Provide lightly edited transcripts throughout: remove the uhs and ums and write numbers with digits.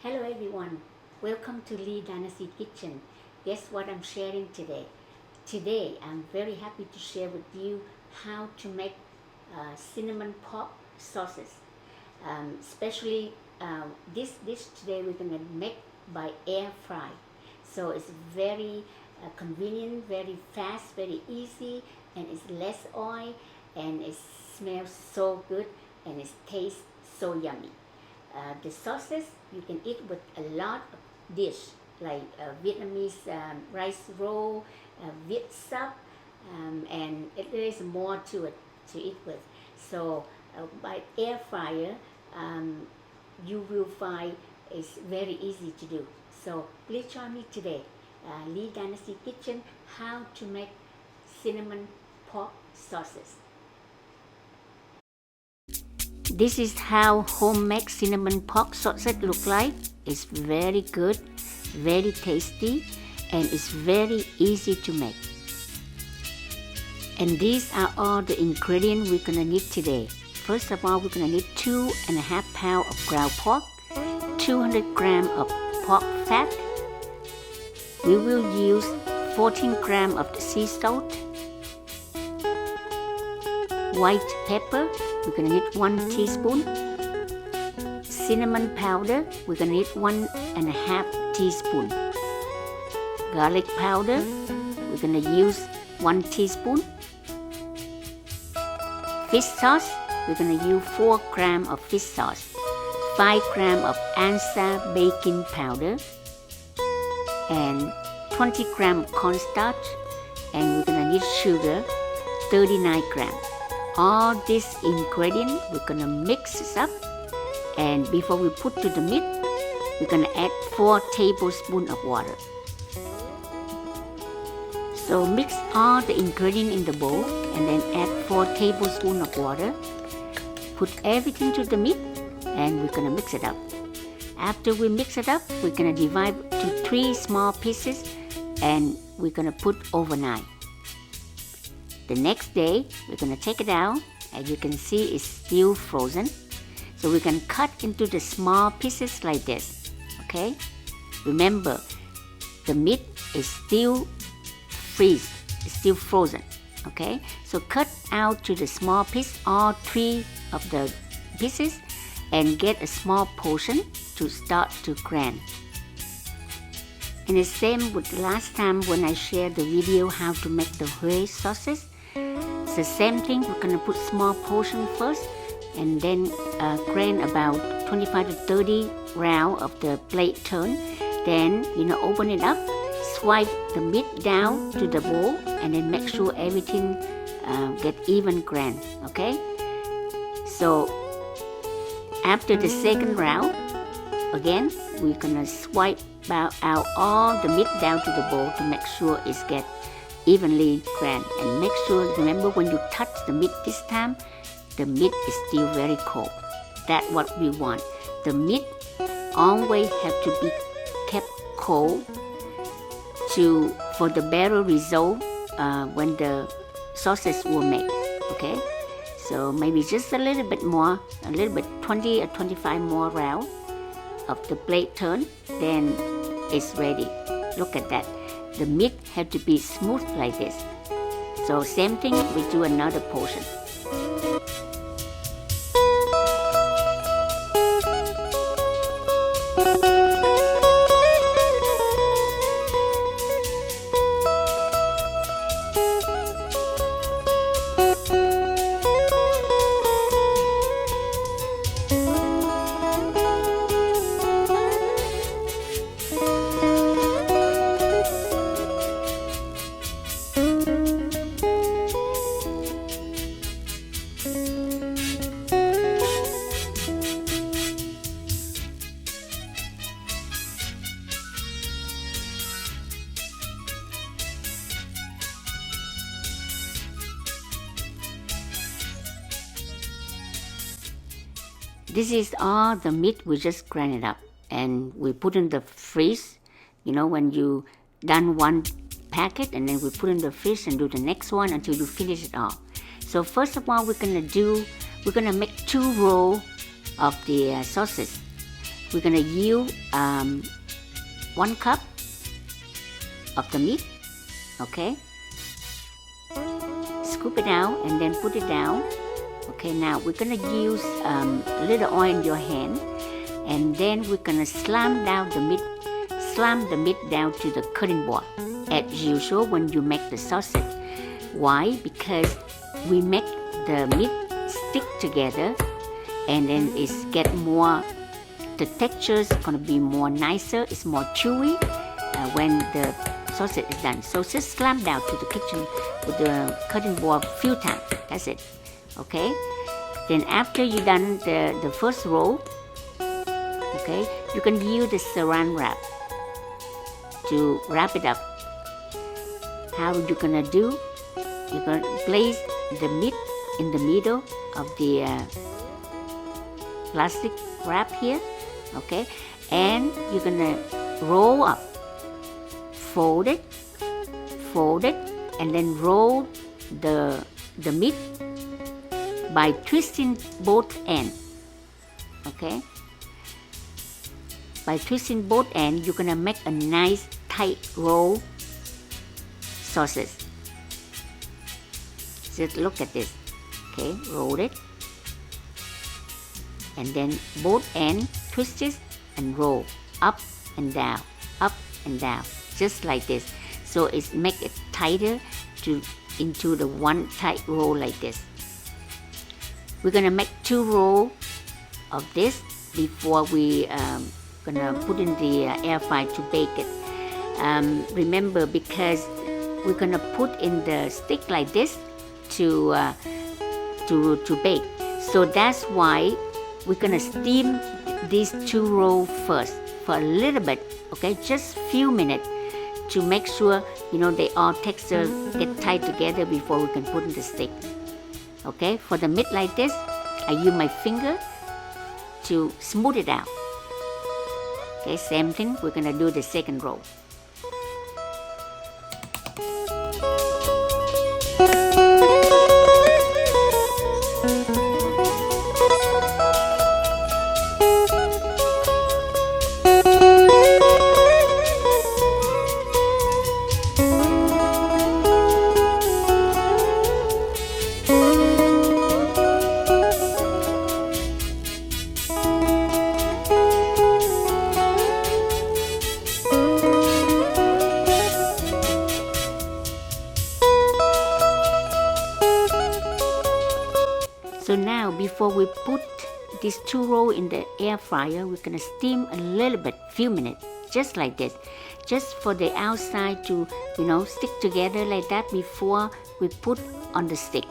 Hello everyone, welcome to Lee Dynasty Kitchen. Guess what I'm sharing today? Today I'm very happy to share with you how to make cinnamon pork sauces. Especially this dish today we're going to make by air fry. So it's very convenient, very fast, very easy, and it's less oil, and it smells so good, and it tastes so yummy. The sauces you can eat with a lot of dish like Vietnamese rice roll, Viet sub, and there is more to it to eat with. So by air fryer, you will find it's very easy to do. So please join me today, Lee Dynasty Kitchen, how to make cinnamon pork sauces. This is how homemade cinnamon pork sausage look like. It's very good, very tasty, and it's very easy to make. And these are all the ingredients we're gonna need today. First of all, we're gonna need 2.5 pounds of ground pork, 200 grams of pork fat. We will use 14 grams of the sea salt, white pepper, we're going to need 1 teaspoon. Cinnamon powder, we're going to need 1.5 teaspoon. Garlic powder, we're going to use 1 teaspoon. Fish sauce, we're going to use 4 grams of fish sauce, 5 grams of Alsa baking powder, and 20 grams cornstarch, and we're going to need sugar, 39 grams. All these ingredients we're gonna mix it up, and before we put to the meat, we're gonna add 4 tablespoons of water. So mix all the ingredients in the bowl and then add 4 tablespoons of water. Put everything to the meat and we're gonna mix it up. After we mix it up, we're gonna divide to 3 small pieces and we're gonna put overnight. The next day, we're going to take it out. As you can see, it's still frozen. So we can cut into the small pieces like this, okay? Remember, the meat is still it's still frozen, okay? So cut out to the small piece, all 3 of the pieces, and get a small portion to start to grind. And the same with last time when I shared the video how to make the Huế sauces. It's the same thing. We're going to put small portion first and then grind about 25 to 30 round of the plate turn. Then open it up, swipe the meat down to the bowl, and then make sure everything get even grind. Okay. So after the second round, again we're gonna swipe out all the meat down to the bowl to make sure it's get evenly grind, and make sure, remember, when you touch the meat this time, the meat is still very cold. That's what we want. The meat always have to be kept cold for the better result when the sausage will make. Okay, so maybe just a little bit more, 20 or 25 more round of the plate turn, then it's ready. Look at that. The meat had to be smooth like this. So same thing, we do another portion. This is all the meat we just grind it up, and we put in the freeze. When you done one packet, and then we put in the fridge and do the next one until you finish it all. So first of all, we're gonna make 2 rolls of the sausage. we're gonna use 1 cup of the meat. Okay, scoop it out and then put it down. Okay, now we're gonna use a little oil in your hand, and then we're gonna slam the meat down to the cutting board as usual when you make the sausage. Why? Because we make the meat stick together, and then it's get more, the texture is gonna be more nicer, it's more chewy when the sausage is done. So just slam down to the kitchen with the cutting board a few times. That's it. Okay. Then after you done the first roll, okay, you can use the saran wrap to wrap it up. How you gonna do? You're gonna place the meat in the middle of the plastic wrap here, okay, and you're gonna roll up, fold it, and then roll the meat by twisting both ends. Okay, by twisting both ends, you're gonna make a nice tight roll sausage. Just look at this. Okay, roll it, and then both ends twist it and roll up and down, just like this. So it's make it tighter into the one tight roll like this. We're gonna make 2 rolls of this before we gonna put in the air fryer to bake it. Remember, because we're gonna put in the stick like this to bake. So that's why we're gonna steam these 2 rolls first for a little bit, okay, just few minutes to make sure they all texture get tight together before we can put in the stick. Okay, for the meat like this, I use my finger to smooth it out. Okay, same thing, we're gonna do the second roll. So now, before we put these 2 rolls in the air fryer, we're gonna steam a little bit, few minutes, just like this, just for the outside to, stick together like that before we put on the stick.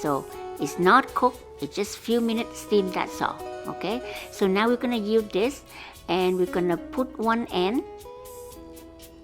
So it's not cooked, it's just few minutes steam, that's all. Okay. So now we're gonna use this, and we're gonna put one end,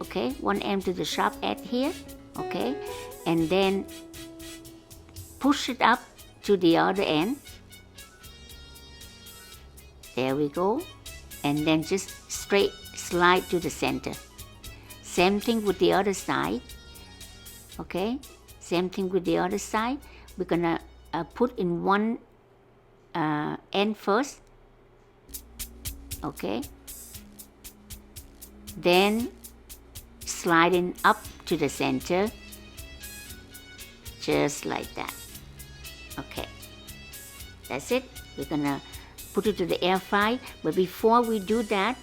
okay, one end to the sharp edge here, okay, and then push it up to the other end. There we go. And then just straight slide to the center. Same thing with the other side. Okay, same thing with the other side. We're gonna put in one end first. Okay, then sliding up to the center, just like that. Okay, that's it. We're gonna put it to the air fry, but before we do that,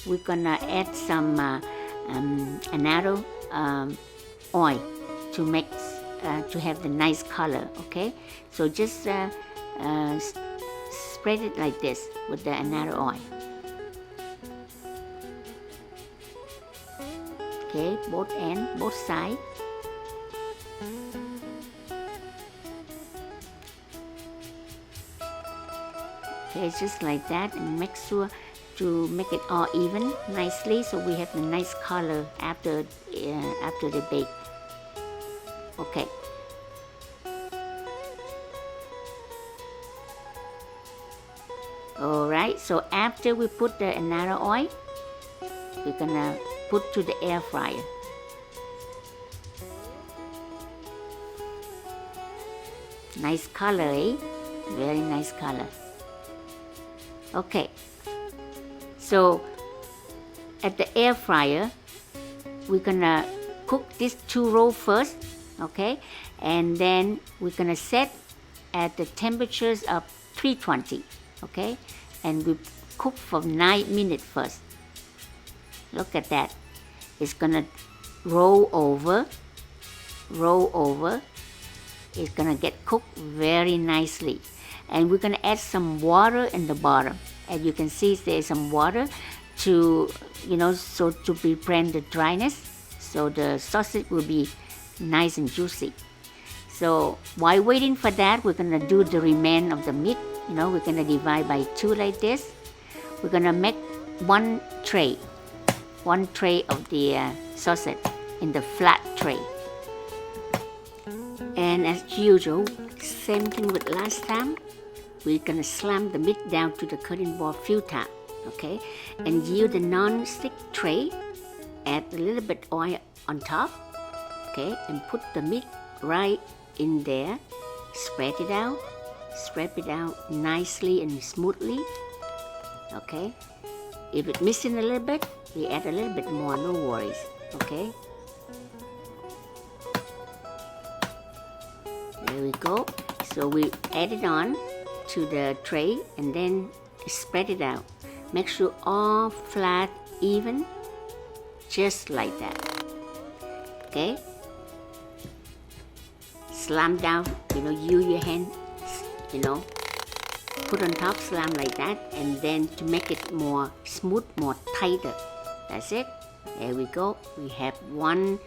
we're gonna add some another oil to make to have the nice color. Okay, so just spread it like this with the another oil. Okay, both ends, both sides. Okay, just like that, and make sure to make it all even nicely, so we have the nice color after the bake. Okay. Alright, so after we put the another oil, we're gonna put to the air fryer. Nice color, eh? Very nice color. Okay, so at the air fryer, we're gonna cook this 2 rolls first, okay? And then we're gonna set at the temperatures of 320, okay? And we cook for 9 minutes first. Look at that. It's gonna roll over. It's gonna get cooked very nicely. And we're gonna add some water in the bottom. As you can see, there's some water to, so to prevent the dryness, so the sausage will be nice and juicy. So while waiting for that, we're gonna do the remain of the meat. We're gonna divide by 2 like this. We're gonna make one tray of the sausage in the flat tray. And as usual, same thing with last time, we're gonna slam the meat down to the cutting board few times, okay? And use the non-stick tray, add a little bit oil on top, okay? And put the meat right in there, spread it out nicely and smoothly, okay? If it's missing a little bit, we add a little bit more, no worries, okay? There we go. So we add it on to the tray and then spread it out. Make sure all flat, even, just like that, okay? Slam down, use your hand, put on top, slam like that, and then to make it more smooth, more tighter. That's it. There we go. We have one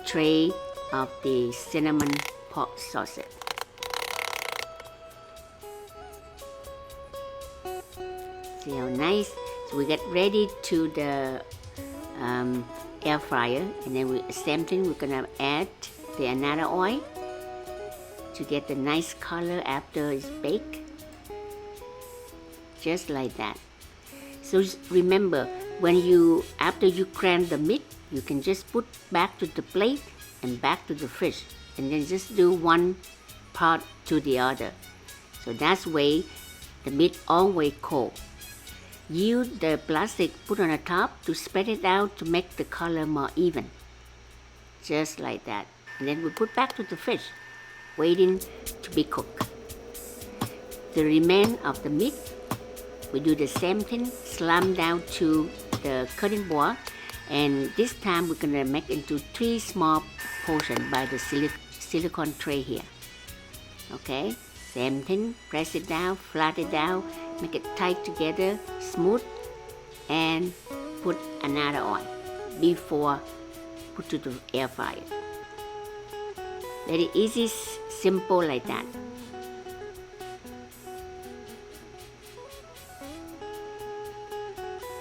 tray of the cinnamon pork sausage. See how nice? So we get ready to the air fryer, and then same thing, we're gonna add the another oil to get the nice color after it's baked, just like that. So remember, after you cram the meat, you can just put back to the plate and back to the fridge, and then just do one part to the other. So that's way the meat always cold. Use the plastic put on the top to spread it out to make the color more even, just like that. And then we put back to the fridge, waiting to be cooked. The remain of the meat, we do the same thing, slam down to the cutting board, and this time we're gonna make into 3 small portions by the silicone tray here. Okay, same thing, press it down, flat it down, make it tight together, smooth, and put another oil before put to the air fryer. Very easy, simple like that.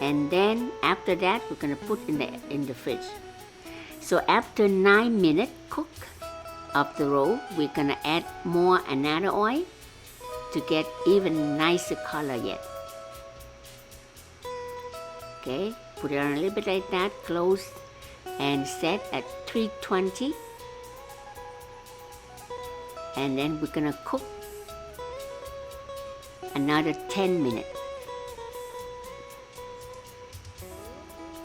And then after that, we're gonna put in the fridge. So after 9 minutes cook of the roll, we're gonna add more another oil to get even nicer color yet. Okay, put it on a little bit like that, close, and set at 320. And then we're gonna cook another 10 minutes.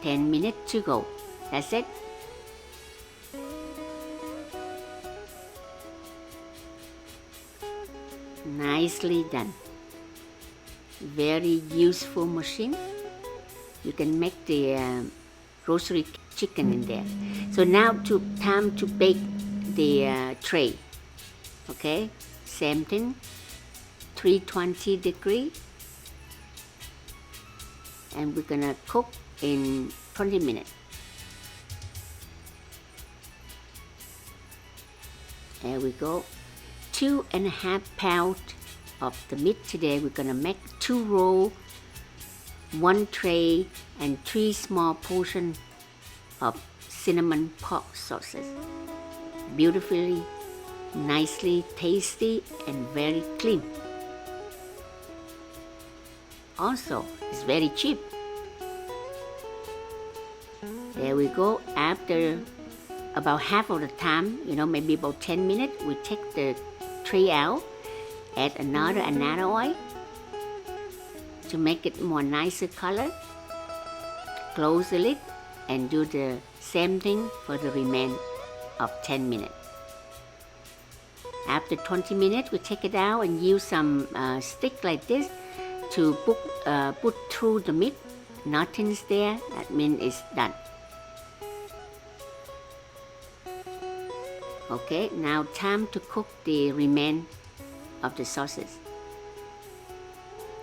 10 minutes to go. That's it. Nicely done. Very useful machine. You can make the roastery chicken in there. So now time to bake the tray. Okay, same thing, 320 degree, and we're gonna cook in 20 minutes. There we go. 2.5 pounds of the meat today. We're gonna make 2 rolls, 1 tray, and 3 small portions of cinnamon pork sausage. Beautifully, nicely tasty, and very clean. Also, it's very cheap. There we go. After about half of the time, maybe about 10 minutes, we take the tray out, add another oil to make it more nicer color, close the lid and do the same thing for the remainder of 10 minutes. After 20 minutes, we take it out and use some stick like this to put through the meat. Nothing's there, that means it's done. Okay, now time to cook the remainder of the sauces.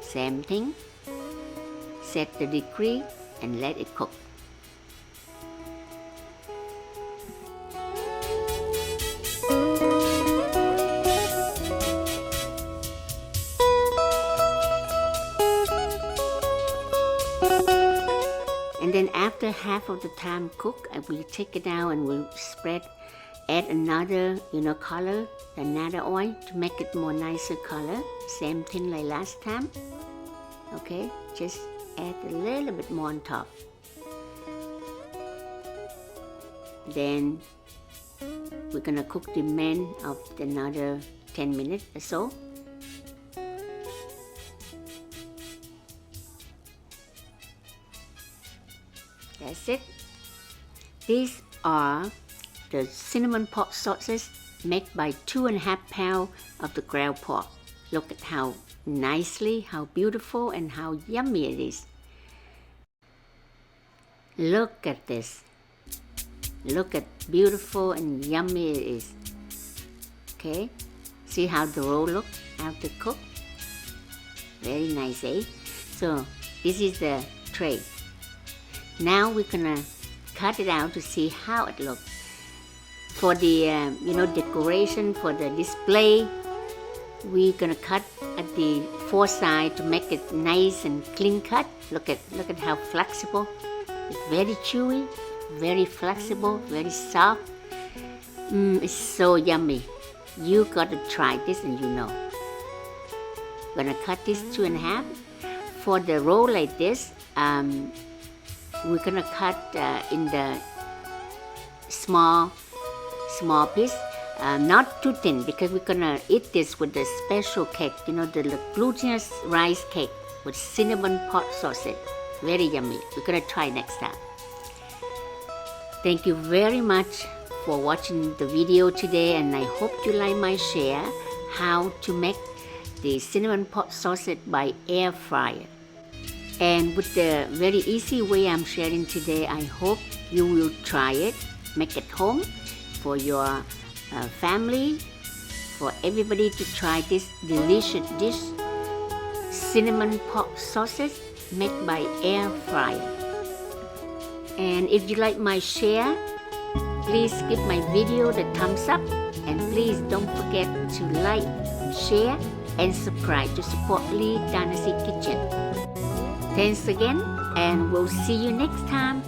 Same thing, set the degree and let it cook. And then after half of the time cook, we take it out and we'll spread, add another, color, another oil to make it more nicer color. Same thing like last time. Okay, just add a little bit more on top. Then we're gonna cook the remainder of another 10 minutes or so. That's it. These are the cinnamon pork sauces made by 2.5 pounds of the ground pork. Look at how nicely, how beautiful and how yummy it is. Look at this. Look at beautiful and yummy it is. Okay, see how the roll looks after cook? Very nice, eh? So this is the tray. Now we're gonna cut it out to see how it looks. For the decoration, for the display, we're gonna cut at the 4 sides to make it nice and clean cut. Look at how flexible. It's very chewy, very flexible, very soft. It's so yummy. You gotta try this and you know. Gonna cut this 2.5. For the roll like this, we're gonna cut in the small piece, not too thin, because we're gonna eat this with the special cake, the glutinous rice cake with cinnamon pork sausage. Very yummy. We're gonna try next time. Thank you very much for watching the video today, and I hope you like my share how to make the cinnamon pork sausage by air fryer. And with the very easy way I'm sharing today, I hope you will try it, make it home for your family, for everybody to try this delicious dish, cinnamon pork sausage made by air fryer. And if you like my share, please give my video the thumbs up, and please don't forget to like, share, and subscribe to support Lee Dynasty Kitchen. Thanks again, and we'll see you next time.